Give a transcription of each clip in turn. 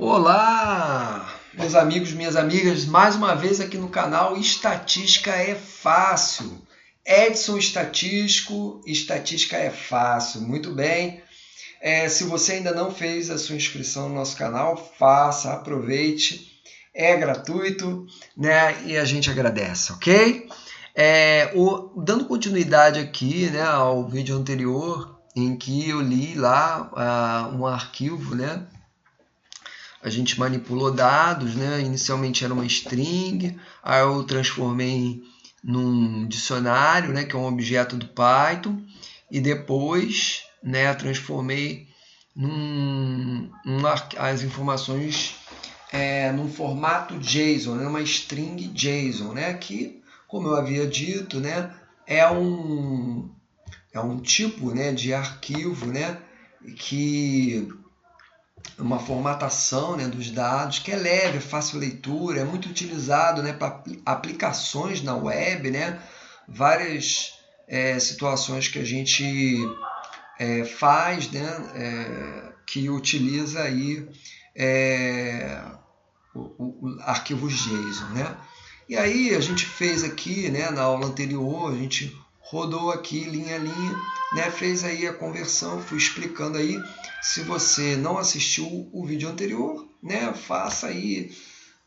Olá, meus amigos, minhas amigas, mais uma vez aqui no canal Estatística é Fácil. Edson Estatístico, Estatística é Fácil. Muito bem. Se você ainda não fez a sua inscrição no nosso canal, faça, aproveite. É gratuito, né? E a gente agradece, ok? Dando continuidade aqui, né, ao vídeo anterior, em que eu li lá um arquivo, né? A gente manipulou dados, né? Inicialmente era uma string, aí eu transformei num dicionário, né? Que é um objeto do Python, e depois, né? Transformei as informações num formato JSON, né? Uma string JSON, né? Que, como eu havia dito, né? É um tipo, né? De arquivo, né? Que uma formatação, né, dos dados que é leve, é fácil leitura, é muito utilizado, né, para aplicações na web, né, várias situações que a gente faz, né, que utiliza aí arquivos JSON, né. E aí a gente fez aqui, né, na aula anterior, a gente rodou aqui linha a linha, né, fez aí a conversão, fui explicando aí. Se você não assistiu o vídeo anterior, né, faça aí,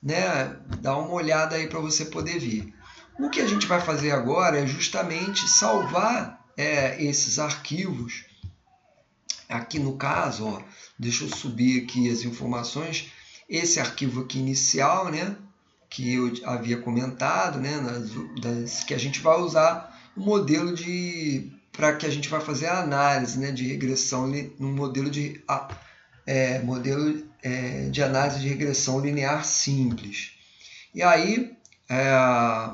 né, dá uma olhada aí para você poder ver. O que a gente vai fazer agora é justamente salvar esses arquivos. Aqui no caso, ó, deixa eu subir aqui as informações. Esse arquivo aqui inicial, né, que eu havia comentado, né, que a gente vai usar o modelo para que a gente vai fazer a análise, né, de regressão no modelo de análise de regressão linear simples. E aí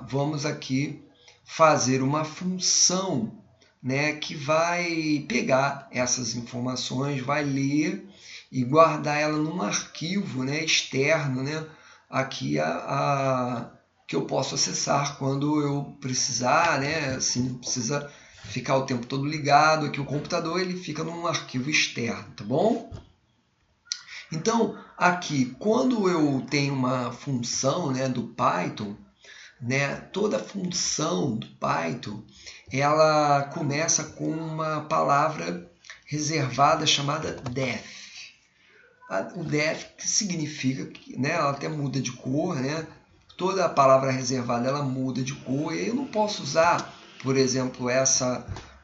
vamos aqui fazer uma função, né, que vai pegar essas informações, vai ler e guardar ela num arquivo, né, externo, né, aqui que eu posso acessar quando eu precisar, né, assim, precisa ficar o tempo todo ligado. Aqui o computador ele fica num arquivo externo, tá bom? Então, aqui, quando eu tenho uma função, né, do Python, né, toda função do Python, ela começa com uma palavra reservada chamada def. O def significa que, né, ela até muda de cor, né? Toda a palavra reservada ela muda de cor, e eu não posso usar, por exemplo,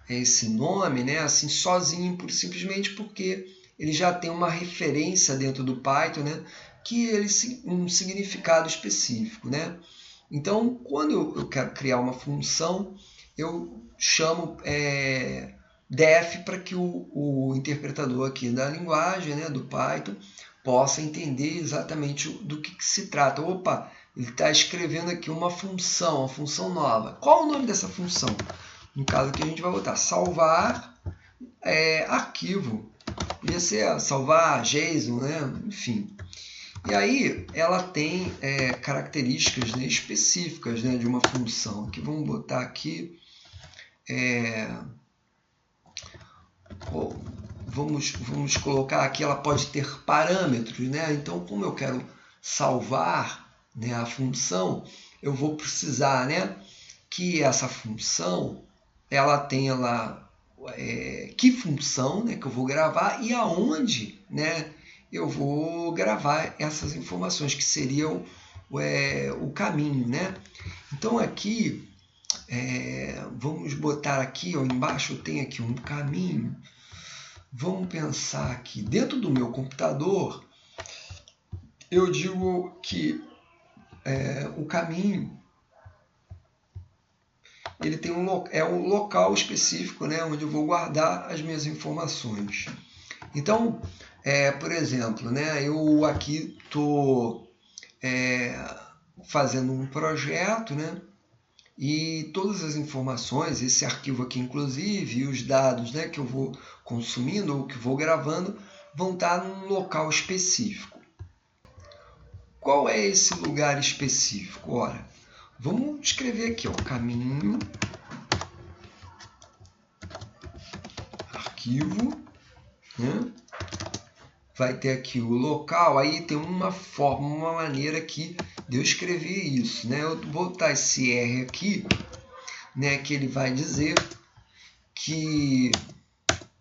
esse nome, né, assim, sozinho, simplesmente porque ele já tem uma referência dentro do Python, né, que ele um significado específico, né? Então, quando eu quero criar uma função, eu chamo def para que o interpretador aqui da linguagem, né, do Python, possa entender exatamente do que se trata. Opa, ele está escrevendo aqui uma função nova. Qual o nome dessa função? No caso aqui a gente vai botar salvar arquivo. Podia ser salvar JSON, né? Enfim. E aí ela tem características, né, específicas, né, de uma função. Que vamos botar aqui. Vamos colocar aqui, ela pode ter parâmetros, né? Então, como eu quero salvar, né, a função, eu vou precisar, né, que essa função ela tenha lá que função, né, que eu vou gravar e aonde, né, eu vou gravar essas informações, que seriam o caminho, né? Então aqui vamos botar aqui, ó, embaixo eu tenho aqui um caminho. Vamos pensar aqui, dentro do meu computador, eu digo que o caminho ele tem um local específico, né, onde eu vou guardar as minhas informações. Então, por exemplo, né, eu aqui estou fazendo um projeto, né, e todas as informações, esse arquivo aqui inclusive, e os dados, né, que eu vou consumindo ou que vou gravando, vão estar num local específico. Qual é esse lugar específico? Ora, vamos escrever aqui, ó, caminho, arquivo, né, vai ter aqui o local, aí tem uma forma, uma maneira aqui de eu escrever isso, né? Eu vou botar esse R aqui, né? Que ele vai dizer que...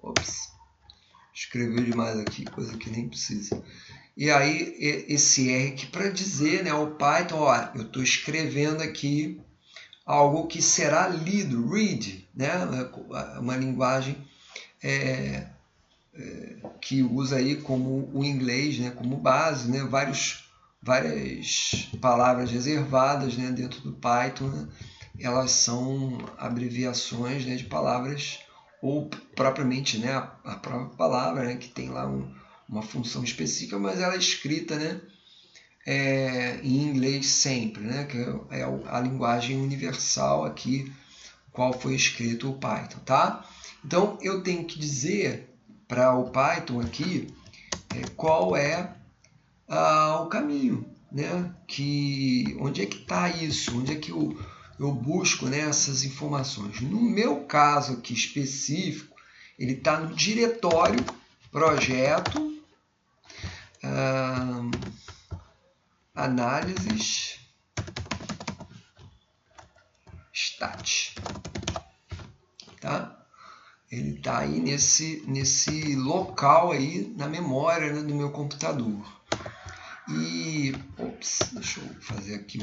Ops, escreveu demais aqui, coisa que nem precisa. E aí esse R aqui para dizer, né, ao Python, ó, eu estou escrevendo aqui algo que será lido, read, né? Uma linguagem que usa aí como o inglês, né, como base, né, várias palavras reservadas, né, dentro do Python, né, elas são abreviações, né, de palavras ou propriamente, né, a própria palavra, né, que tem lá uma função específica, mas ela é escrita, né, em inglês sempre, né, que é a linguagem universal aqui, qual foi escrito o Python, tá? Então eu tenho que dizer para o Python aqui qual é o caminho, né? Onde é que está isso? Onde é que eu busco, né, essas informações? No meu caso aqui específico, ele está no diretório projeto análises stat, tá? Ele está aí nesse local aí na memória, né, do meu computador. E, ops, deixa eu fazer aqui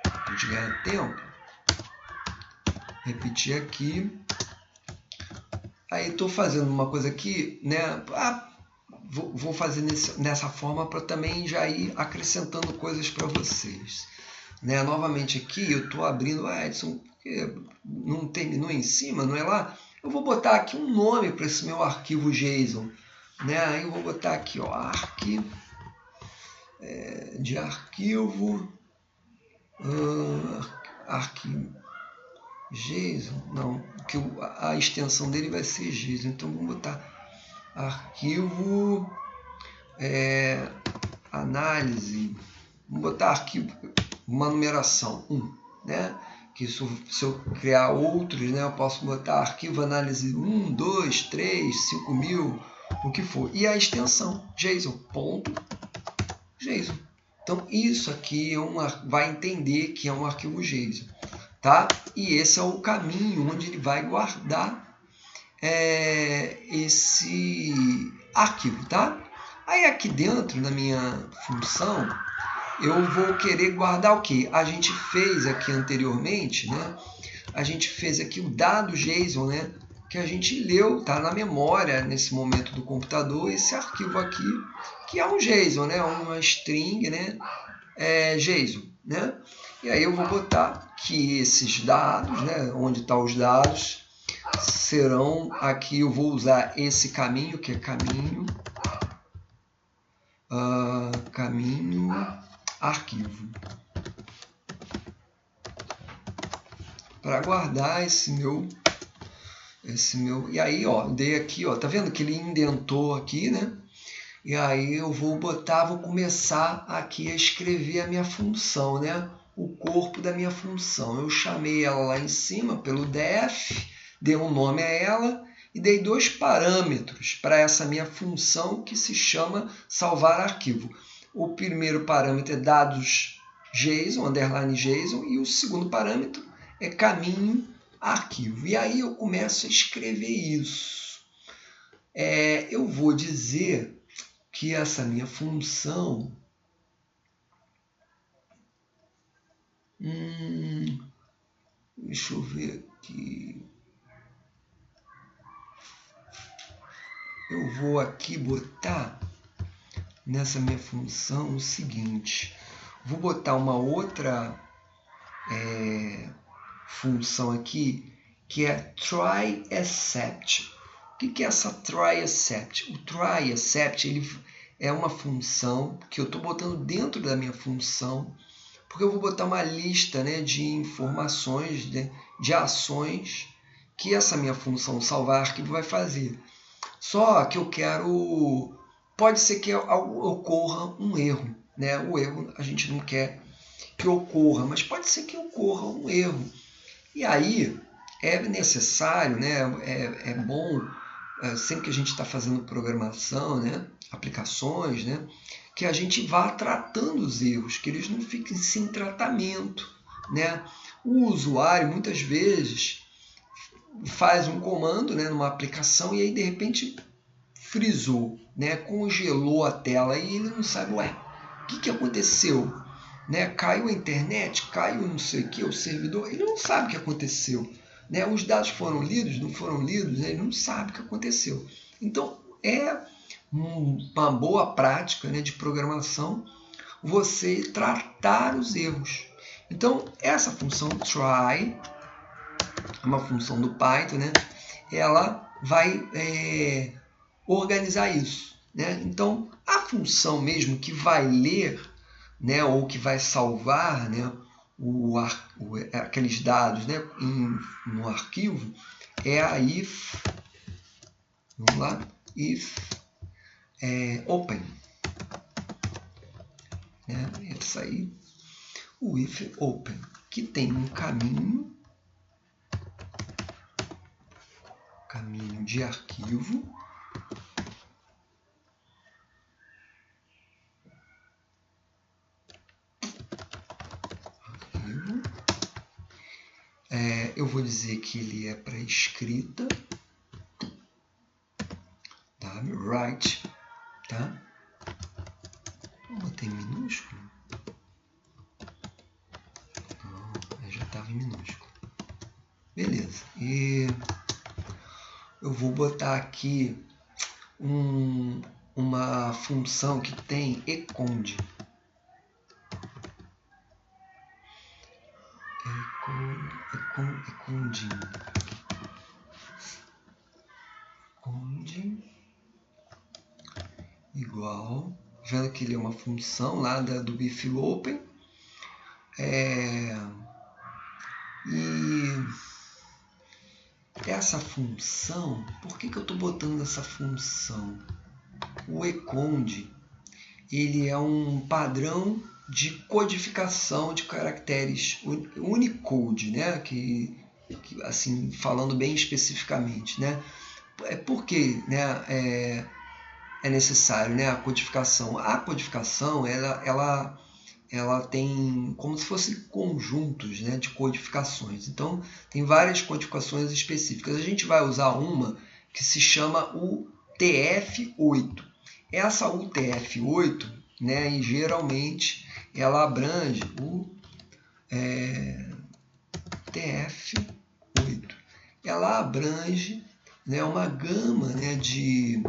para a gente ganhar tempo. Repetir aqui. Aí estou fazendo uma coisa aqui, né? Vou fazer nessa forma para também já ir acrescentando coisas para vocês. Né? Novamente aqui eu estou abrindo, Edson, porque não terminou em cima, não é lá? Eu vou botar aqui um nome para esse meu arquivo JSON. Né? Aí eu vou botar aqui, ó, arquivo JSON, não, que a extensão dele vai ser JSON, então vamos botar arquivo análise, vamos botar arquivo, uma numeração 1, né? Que isso, se eu criar outros, né, eu posso botar arquivo análise 1, 2, 3, 5000, o que for, e a extensão JSON, JSON. Então isso aqui vai entender que é um arquivo JSON, tá? E esse é o caminho onde ele vai guardar esse arquivo, tá? Aí aqui dentro na minha função eu vou querer guardar o que? A gente fez aqui anteriormente, né? A gente fez aqui o dado JSON, né? Que a gente leu, tá na memória nesse momento do computador, esse arquivo aqui, que é um JSON, né? Uma string, né? JSON, né? E aí eu vou botar que esses dados, né? Onde estão os dados, serão aqui, eu vou usar esse caminho, que é caminho arquivo, para guardar esse meu, e aí, ó, dei aqui, ó, tá vendo que ele indentou aqui, né? E aí eu vou começar aqui a escrever a minha função, né? O corpo da minha função. Eu chamei ela lá em cima pelo def, dei um nome a ela e dei 2 parâmetros para essa minha função que se chama salvar arquivo. O primeiro parâmetro é dados JSON, underline JSON, e o segundo parâmetro é caminho arquivo. E aí eu começo a escrever isso. Eu vou dizer que essa minha função deixa eu ver aqui. Eu vou aqui botar nessa minha função o seguinte. Vou botar uma outra função aqui que é try except. O que é essa try except? O try except ele é uma função que eu estou botando dentro da minha função, porque eu vou botar uma lista, né, de informações, de ações que essa minha função salvar arquivo vai fazer. Só que eu quero... Pode ser que ocorra um erro, né? O erro a gente não quer que ocorra, mas pode ser que ocorra um erro. E aí é necessário, né? É bom sempre que a gente está fazendo programação, né, aplicações, né, que a gente vá tratando os erros, que eles não fiquem sem tratamento, né? O usuário, muitas vezes, faz um comando, né, numa aplicação e aí, de repente, frisou, né, congelou a tela e ele não sabe, ué, o que aconteceu? Né? Caiu a internet, caiu não sei o que, o servidor, ele não sabe o que aconteceu. Né? Os dados foram lidos, não foram lidos, ele não sabe o que aconteceu. Então, é uma boa prática, né, de programação você tratar os erros. Então, essa função try, uma função do Python, né, ela vai organizar isso. Né? Então, a função mesmo que vai ler, né, ou que vai salvar, né, aqueles dados, né, no arquivo, é a if, vamos lá, if open. Né? Essa aí, o if open, que tem um caminho de arquivo, eu vou dizer que ele é para escrita, tá? Write, tá? Vou botar em minúsculo. Não, já estava em minúsculo. Beleza. E eu vou botar aqui uma função que tem econde. Econde igual, vendo que ele é uma função lá do if open, e essa função, por que eu estou botando essa função? O econde, ele é um padrão de codificação de caracteres Unicode, né? que assim, falando bem especificamente, né? Por que, né, é necessário, né, a codificação? A codificação, ela tem como se fossem conjuntos, né, de codificações. Então, tem várias codificações específicas. A gente vai usar uma que se chama UTF-8. Essa UTF-8, né, e geralmente ela abrange o UTF-8. Ela abrange, né, uma gama, né, de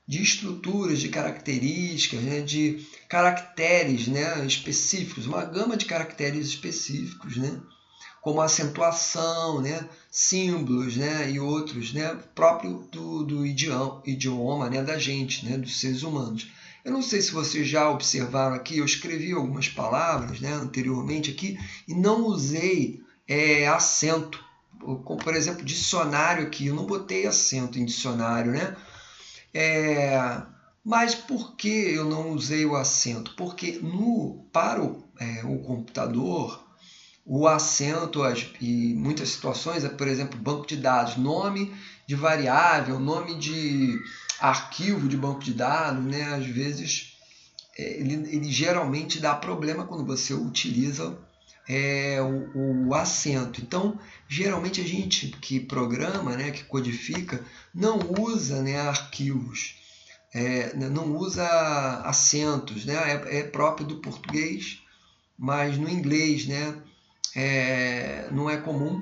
estruturas, de características, né, de caracteres, né, específicos, uma gama de caracteres específicos, né, como acentuação, né, símbolos, né, e outros, né, próprio do idioma, né, da gente, né, dos seres humanos. Eu não sei se vocês já observaram aqui, eu escrevi algumas palavras, né, anteriormente aqui e não usei acento. Como, por exemplo, dicionário aqui, eu não botei acento em dicionário, né? Mas por que eu não usei o acento? Porque para o computador, o acento, em muitas situações, por exemplo, banco de dados, nome de variável, nome de arquivo de banco de dados, né? Às vezes, ele geralmente dá problema quando você utiliza o acento. Então, geralmente a gente que programa, né, que codifica, não usa, né, arquivos, não usa acentos, né, é próprio do português, mas no inglês, né, não é comum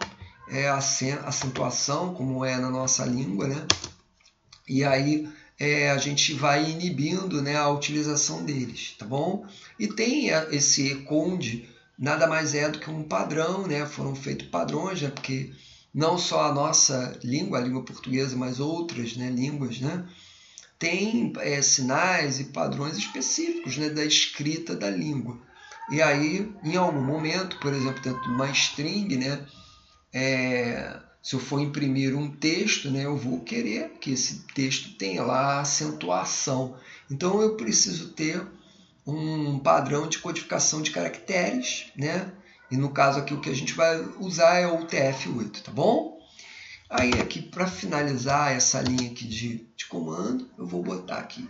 acentuação, como é na nossa língua, né, e aí a gente vai inibindo, né, a utilização deles, tá bom? E tem esse econde, nada mais é do que um padrão, né? Foram feitos padrões, né? Porque não só a nossa língua, a língua portuguesa, mas outras, né, línguas, né, tem sinais e padrões específicos, né, da escrita da língua. E aí, em algum momento, por exemplo, dentro de uma string, né, se eu for imprimir um texto, né, eu vou querer que esse texto tenha lá a acentuação. Então, eu preciso ter um padrão de codificação de caracteres, né? E no caso aqui o que a gente vai usar é o UTF-8, tá bom? Aí aqui para finalizar essa linha aqui de comando, eu vou botar aqui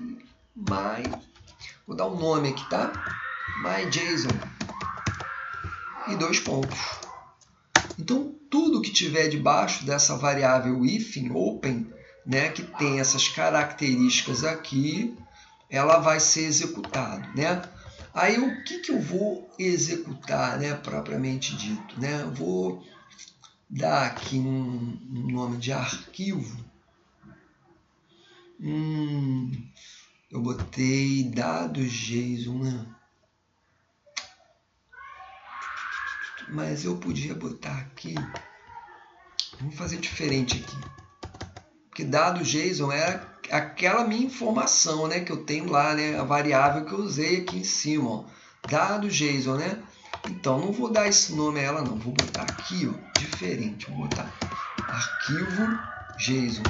vou dar um nome aqui, tá? MyJSON e 2 pontos. Então tudo que tiver debaixo dessa variável hífen open, né, que tem essas características aqui, ela vai ser executado, né? Aí o que eu vou executar, né, propriamente dito, né? Eu vou dar aqui um nome de arquivo. Eu botei dados JSON, né? Mas eu podia botar aqui. Vamos fazer diferente aqui. Porque dados JSON é aquela minha informação, né, que eu tenho lá, né, a variável que eu usei aqui em cima, ó. Dados JSON, né? Então não vou dar esse nome a ela, não. Vou botar aqui, ó, diferente. Vou botar arquivo JSON.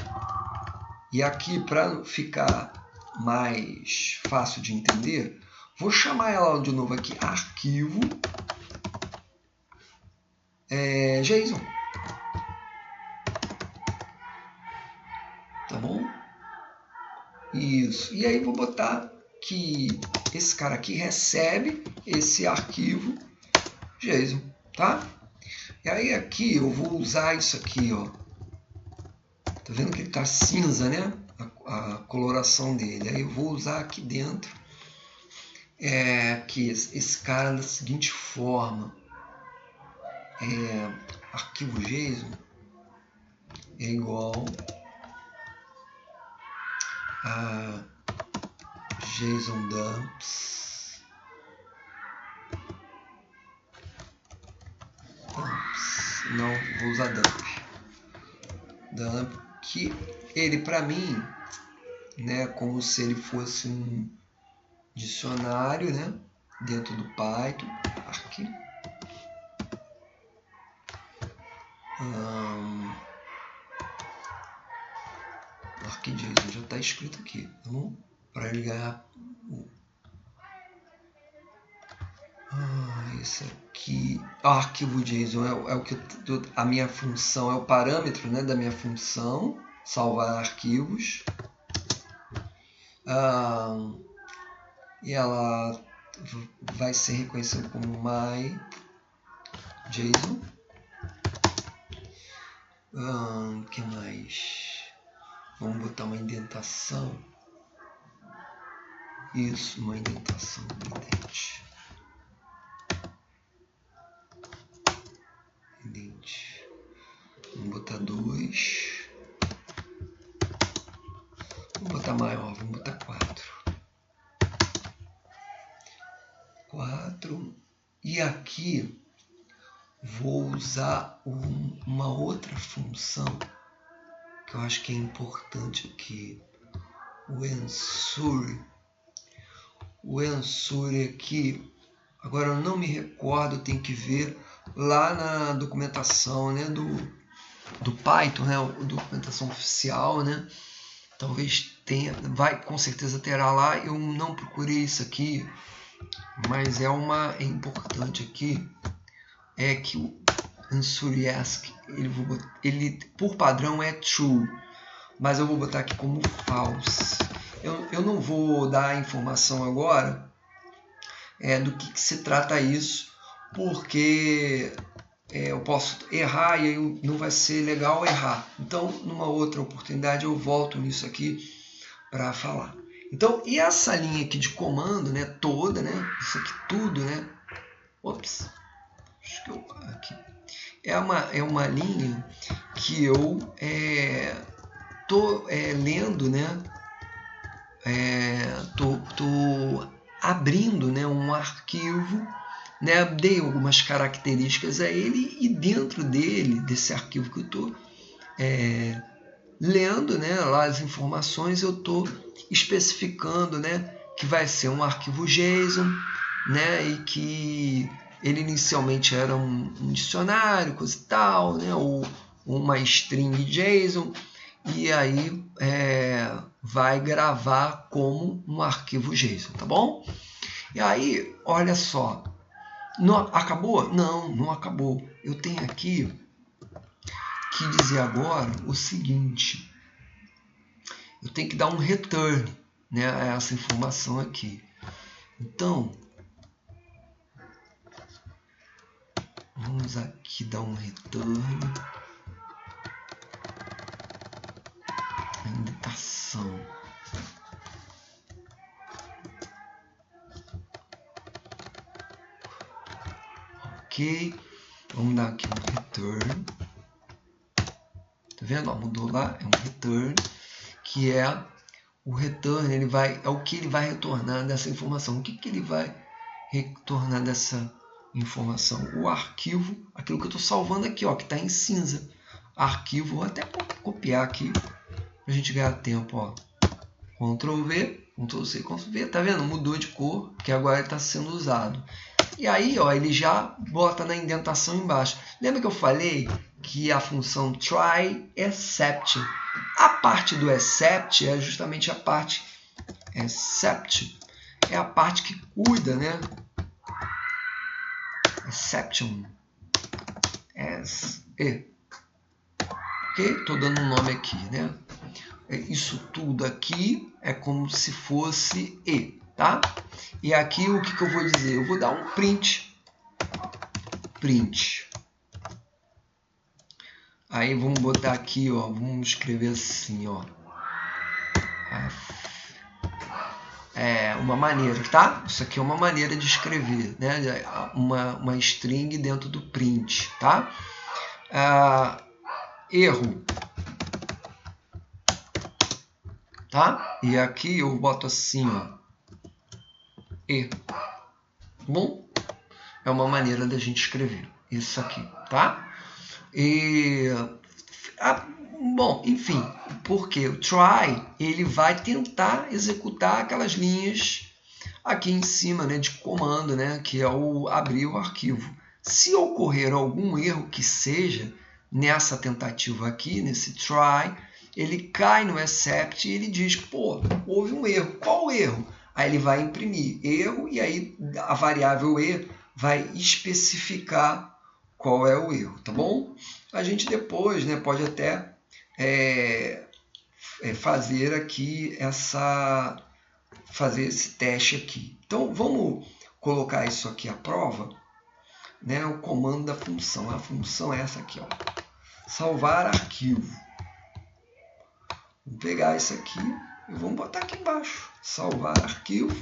E aqui, para ficar mais fácil de entender, vou chamar ela de novo aqui, arquivo JSON. Tá bom? Isso. E aí vou botar que esse cara aqui recebe esse arquivo JSON, tá? E aí aqui eu vou usar isso aqui, ó. Tá vendo que ele tá cinza, né? A coloração dele. Aí eu vou usar aqui dentro que esse cara da seguinte forma. Arquivo JSON é igual a JSON dumps. Não, vou usar dump, que ele para mim, né, como se ele fosse um dicionário, né, dentro do Python. Aqui. ArcJSON já está escrito aqui, tá bom? Para ele ganhar esse aqui, arquivo JSON é o que a minha função, é o parâmetro, né, da minha função, salvar arquivos. E ela vai ser reconhecida como MyJSON. Que mais? Vamos botar uma indentação. Isso, uma indentação indente. Vamos botar 2. Vamos botar maior, vamos botar 4. 4. E aqui vou usar uma outra função que eu acho que é importante aqui. O ensure. O ensure aqui, agora eu não me recordo, tem que ver lá na documentação, né, do Python, né, a documentação oficial, né, talvez tenha, com certeza terá lá, eu não procurei isso aqui, mas é importante aqui, é que o ensure ask, ele por padrão é true, mas eu vou botar aqui como false. Eu não vou dar a informação agora do que se trata isso, porque eu posso errar e aí não vai ser legal errar. Então, numa outra oportunidade, eu volto nisso aqui para falar. Então, e essa linha aqui de comando, né, toda, né, isso aqui tudo, né, ops, acho que aqui, é uma linha que eu tô lendo, né, tô abrindo, né, um arquivo, né, dei algumas características a ele e dentro dele, desse arquivo que eu estou lendo, né, lá as informações, eu estou especificando, né, que vai ser um arquivo JSON, né, e que ele inicialmente era um dicionário, coisa e tal, né, ou uma string JSON, e aí vai gravar como um arquivo JSON, tá bom? E aí, olha só, acabou? Não acabou. Eu tenho aqui que dizer agora o seguinte. Eu tenho que dar um return, né, a essa informação aqui. Então, vamos aqui dar um return. A indentação. Ok. Vamos dar aqui um return. Tá vendo? Ó, mudou lá, é um return, que é o return, é o que ele vai retornar dessa informação. O que ele vai retornar dessa informação? O arquivo, aquilo que eu estou salvando aqui, ó, que está em cinza. Arquivo, vou até copiar aqui para a gente ganhar tempo. Ó. Ctrl V, Ctrl C, Ctrl V, tá vendo? Mudou de cor, que agora está sendo usado. E aí, ó, ele já bota na indentação embaixo. Lembra que eu falei que a função try except, a parte do except é justamente a parte except, é a parte que cuida, né? Exception, ok? Estou dando um nome aqui, né? Isso tudo aqui é como se fosse e, tá? E aqui o que eu vou dizer? Eu vou dar um print. Aí vamos botar aqui, ó, vamos escrever assim, ó. É uma maneira, tá? Isso aqui é uma maneira de escrever, né? Uma string dentro do print, tá? Erro, tá? E aqui eu boto assim, ó. E, bom, é uma maneira da gente escrever isso aqui, tá? Bom, enfim, porque o try, ele vai tentar executar aquelas linhas aqui em cima, né, de comando, né, que é o abrir o arquivo. Se ocorrer algum erro que seja nessa tentativa aqui, nesse try, ele cai no except e ele diz, pô, houve um erro. Qual o erro? Aí ele vai imprimir erro e aí a variável e vai especificar qual é o erro, tá bom? A gente depois, né, pode até fazer aqui fazer esse teste aqui. Então vamos colocar isso aqui à prova, né? O comando da função. A função é essa aqui, ó. Salvar arquivo. Vou pegar isso aqui e vamos botar aqui embaixo. Salvar arquivo,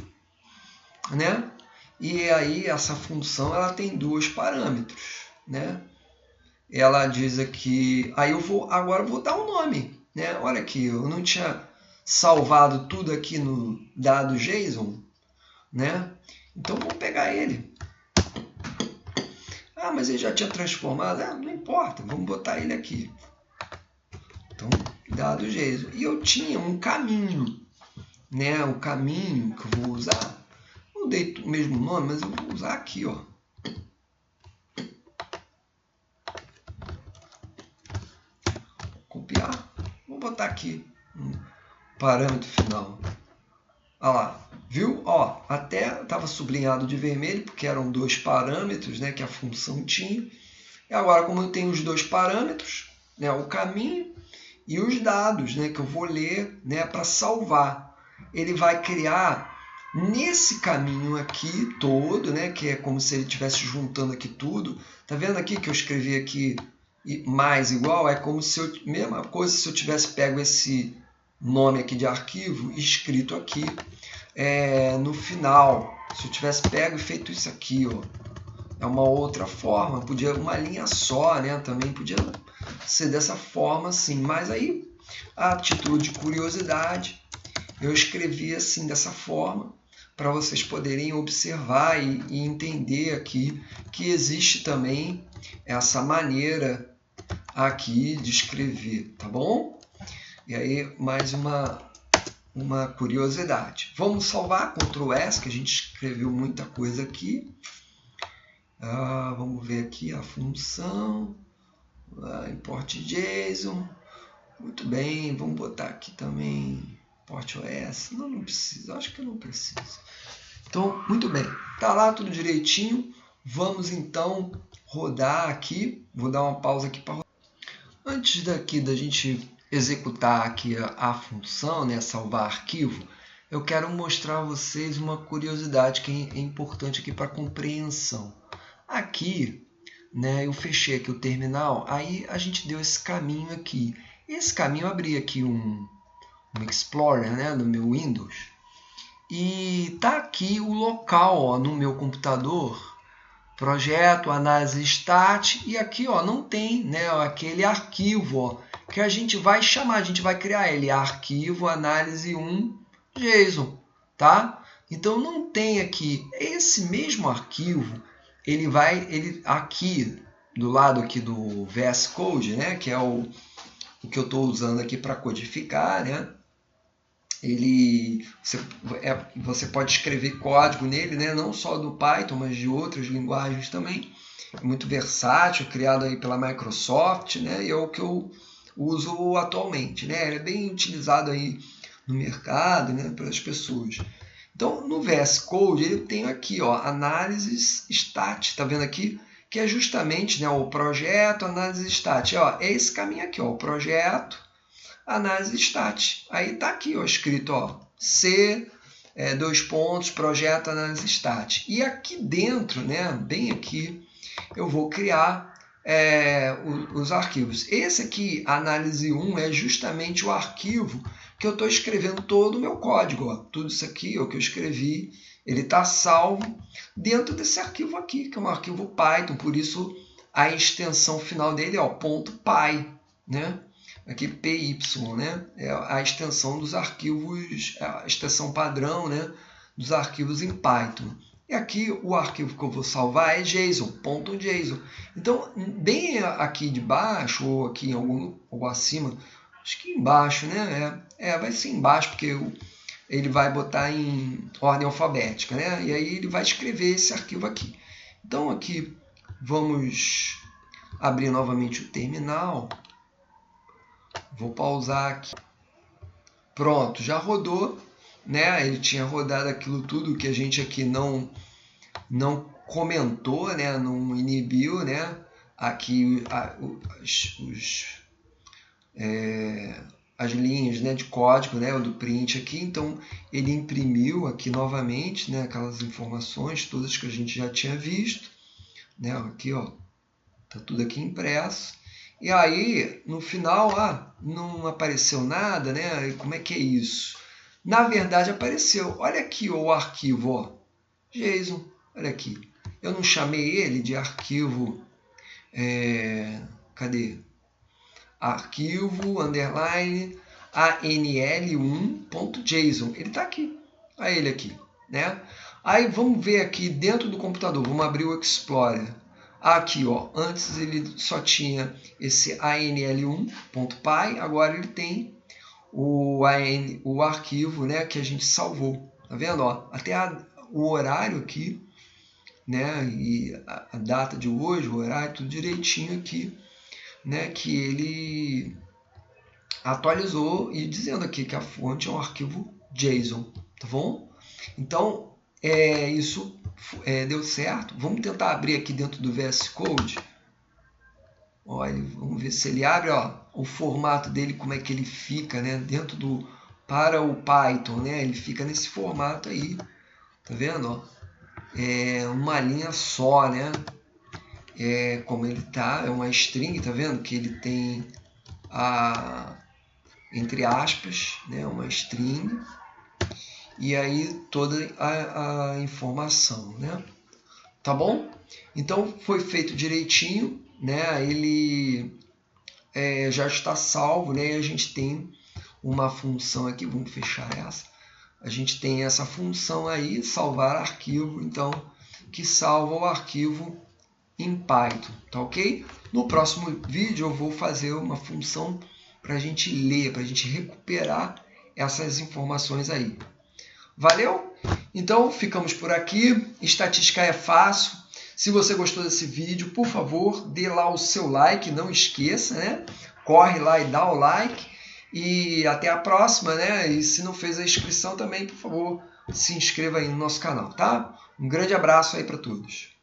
né? E aí essa função ela tem dois parâmetros, né? Ela diz aqui, aí agora eu vou dar um nome, né? Olha aqui, eu não tinha salvado tudo aqui no dado JSON, né? Então vamos pegar ele. Ah, mas ele já tinha transformado. Não importa, vamos botar ele aqui. Então, dado JSON. E eu tinha um caminho, né? O caminho que eu vou usar, não dei o mesmo nome, mas eu vou usar aqui, ó. Copiar. Vou botar aqui um parâmetro final. Olha lá, viu? Ó, até estava sublinhado de vermelho, porque eram dois parâmetros, né, que a função tinha. E agora, como eu tenho os dois parâmetros, né, o caminho e os dados, né, que eu vou ler, né, para salvar, ele vai criar nesse caminho aqui todo, né, que é como se ele estivesse juntando aqui tudo. Tá vendo aqui que eu escrevi aqui mais igual? É como se mesma coisa se eu tivesse pego esse nome aqui de arquivo e escrito aqui no final. Se eu tivesse pego e feito isso aqui, ó, é uma outra forma. Podia uma linha só, né? Também podia ser dessa forma, assim. Mas aí, a título de curiosidade, eu escrevi assim dessa forma para vocês poderem observar e entender aqui que existe também essa maneira aqui de escrever, tá bom? E aí, mais uma curiosidade. Vamos salvar, Ctrl S, que a gente escreveu muita coisa aqui. Vamos ver aqui a função. Import JSON. Muito bem, vamos botar aqui também import OS. Não precisa, acho que não precisa. Então, muito bem. Tá lá tudo direitinho. Vamos então rodar aqui. Vou dar uma pausa aqui para rodar. antes daqui da gente executar aqui a função, né, salvar arquivo, eu quero mostrar a vocês uma curiosidade que é importante aqui para compreensão. Aqui, né, eu fechei aqui o terminal, aí a gente deu esse caminho aqui. Esse caminho eu abri aqui um Explorer, né, no meu Windows, e tá aqui o local, ó, no meu computador, projeto, análise stat, e aqui, ó, não tem, né, aquele arquivo, ó, que a gente vai chamar, a gente vai criar ele, arquivo análise 1 JSON, tá? Então não tem aqui esse mesmo arquivo, ele aqui do lado aqui do VS Code, né, que é o que eu estou usando aqui para codificar, né? Você pode escrever código nele, né? Não só do Python, mas de outras linguagens também. É muito versátil, criado aí pela Microsoft, né? E é o que eu uso atualmente, né? Ele é bem utilizado aí no mercado, né? Pelas pessoas. Então, no VS Code, ele tem aqui, ó, análises stat, tá vendo aqui? Que é justamente, né, o projeto, análise stat. Ó, é esse caminho aqui, ó, o projeto, análise stat. Aí tá aqui, ó, escrito, ó, C, projeto, análise stat. E aqui dentro, né, bem aqui, eu vou criar os arquivos. Esse aqui, análise 1, é justamente o arquivo que eu estou escrevendo todo o meu código. Ó. Tudo isso aqui, o que eu escrevi, ele está salvo dentro desse arquivo aqui, que é um arquivo Python. Por isso, a extensão final dele é ó, .py, né? Aqui PY, né? É a extensão dos arquivos, a extensão padrão, né? Dos arquivos em Python. E aqui o arquivo que eu vou salvar é JSON, .json. Então, bem aqui de baixo, ou aqui ou acima, acho que embaixo, né? Vai ser embaixo, porque ele vai botar em ordem alfabética, né? E aí ele vai escrever esse arquivo aqui. Então, aqui, vamos abrir novamente o terminal. Vou pausar aqui. Pronto, já rodou, né? Ele tinha rodado aquilo tudo que a gente aqui não comentou, né? Não inibiu, né? Aqui as linhas, né, de código, né, do print aqui. Então ele imprimiu aqui novamente, né, aquelas informações todas que a gente já tinha visto, né? Aqui, ó, tá tudo aqui impresso. E aí, no final, não apareceu nada, né? Como é que é isso? Na verdade, apareceu. Olha aqui o arquivo, ó, JSON. Olha aqui. Eu não chamei ele de arquivo... cadê? Arquivo, underline, anl1.json. Ele está aqui. Olha ele aqui, né? Aí, vamos ver aqui dentro do computador. Vamos abrir o Explorer. Aqui, ó, antes ele só tinha esse anl1.py, agora ele tem o arquivo, né, que a gente salvou. Tá vendo? Ó, até o horário aqui, né, e a data de hoje, o horário, tudo direitinho aqui, né, que ele atualizou e dizendo aqui que a fonte é um arquivo JSON, tá bom? Então, isso deu certo. Vamos tentar abrir aqui dentro do VS Code. Olha, vamos ver se ele abre, ó, o formato dele, como é que ele fica, né, dentro para o Python, né? Ele fica nesse formato aí, tá vendo? Ó? É uma linha só, né? Como ele tá, é uma string, tá vendo? Que ele tem entre aspas, né, uma string. E aí toda a informação, né? Tá bom? Então foi feito direitinho, né? Ele já está salvo, né? E a gente tem uma função aqui, vamos fechar essa. A gente tem essa função aí, salvar arquivo, então, que salva o arquivo em Python, tá ok? No próximo vídeo eu vou fazer uma função para a gente ler, para a gente recuperar essas informações aí. Valeu? Então, ficamos por aqui. Estatística é fácil. Se você gostou desse vídeo, por favor, dê lá o seu like, não esqueça, né? Corre lá e dá o like. E até a próxima, né? E se não fez a inscrição também, por favor, se inscreva aí no nosso canal, tá? Um grande abraço aí para todos.